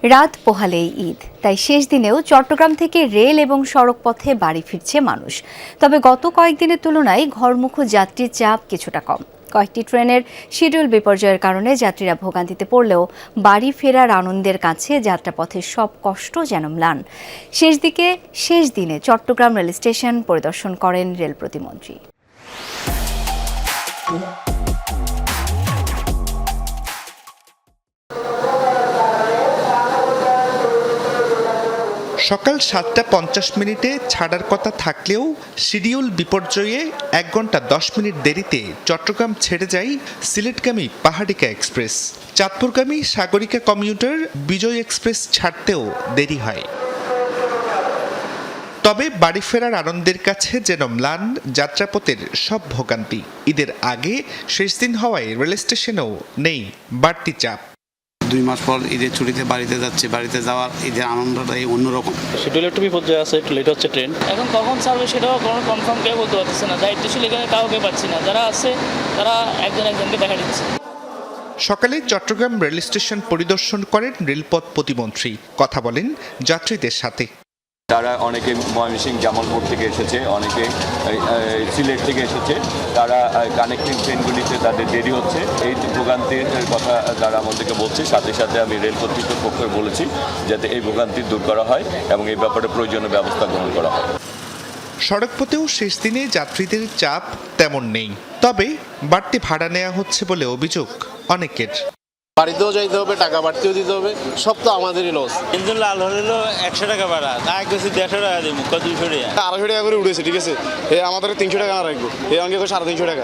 রাত পোহালেই ঈদ, তাই শেষ দিনেও চট্টগ্রাম থেকে রেল এবং সড়ক পথে বাড়ি ফিরছে মানুষ। তবে গত কয়েকদিনের তুলনায় ঘরমুখো যাত্রীর চাপ কিছুটা কম। কয়েকটি ট্রেনের শিডিউল বিপর্যয়ের কারণে যাত্রীরা ভোগান্তিতে পড়লেও বাড়ি ফেরার আনন্দের কাছে যাত্রাপথের সব কষ্ট যেন ম্লান। শেষ দিনে চট্টগ্রাম রেল স্টেশন পরিদর্শন করেন রেল প্রতিমন্ত্রী। সকাল ৭টা ৫০ ছাড়ার কথা থাকলেও শিডিউল বিপর্যয়ে ১ ঘন্টা ১০ মিনিট দেরিতে চট্টগ্রাম ছেড়ে যায় সিলেটগামী পাহাড়িকা এক্সপ্রেস। চাঁদপুরগামী সাগরিকা কমিউটার বিজয় এক্সপ্রেস ছাড়তেও দেরি হয়। তবে বাড়ি ফেরার আনন্দের কাছে যেন ম্লান যাত্রাপথের সব ভোগান্তি। ঈদের আগে শেষ দিন হওয়ায় রেল স্টেশনেও নেই বাড়তি চাপ। ২ মাস পর ঈদের ছুটিতে বাড়িতে যাচ্ছি, বাড়িতে যাওয়ার ঈদের আনন্দটাই অন্যরকম। শিডিউল একটু বিপর্যয় আছে, একটু লেট হচ্ছে ট্রেন। এখন কখন ছাড়বে সেটাও কোনো কনফার্ম কেউ বলতে পারতেছে না। দায়িত্বশীল এখানে কাউকে পাচ্ছি না, যারা আছে তারা একজনকে দেখা দিচ্ছে। সকালে চট্টগ্রাম রেল স্টেশন পরিদর্শন করেন রেলপথ প্রতিমন্ত্রী। কথা বলেন যাত্রীদের সাথে। তারা অনেকে ময়মনসিংহ জামালপুর থেকে এসেছে, অনেকে সিলেট থেকে এসেছে। তারা কানেক্টিং ট্রেনগুলিতে তাদের দেরি হচ্ছে, এই ভোগান্তির কথা তারা আমাদেরকে বলছে। সাথে সাথে আমি রেল কর্তৃপক্ষের পক্ষে বলেছি যাতে এই ভোগান্তি দূর করা হয় এবং এই ব্যাপারে প্রয়োজনীয় ব্যবস্থা গ্রহণ করা হয়। সড়কপথেও শেষ দিনে যাত্রীদের চাপ তেমন নেই, তবে বাড়তি ভাড়া নেওয়া হচ্ছে বলে অভিযোগ অনেকের। বাড়িতেও যাইতে হবে, টাকা বাড়তেও দিতে হবে, সব তো আমাদেরই লস। ইঞ্জিন লাল হলেও ১০০ টাকা ভাড়া, তাই গেছি ১৫০ টাকা দিব, ২০০ টাকা ২৫০ টাকা করে উঠেছে, ঠিক আছে। আমাদের ৩০০ টাকা রাখবো, অঙ্কে ৩৫০ টাকা।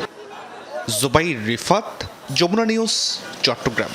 জুবাইর রিফাত, যমুনা নিউজ, চট্টগ্রাম।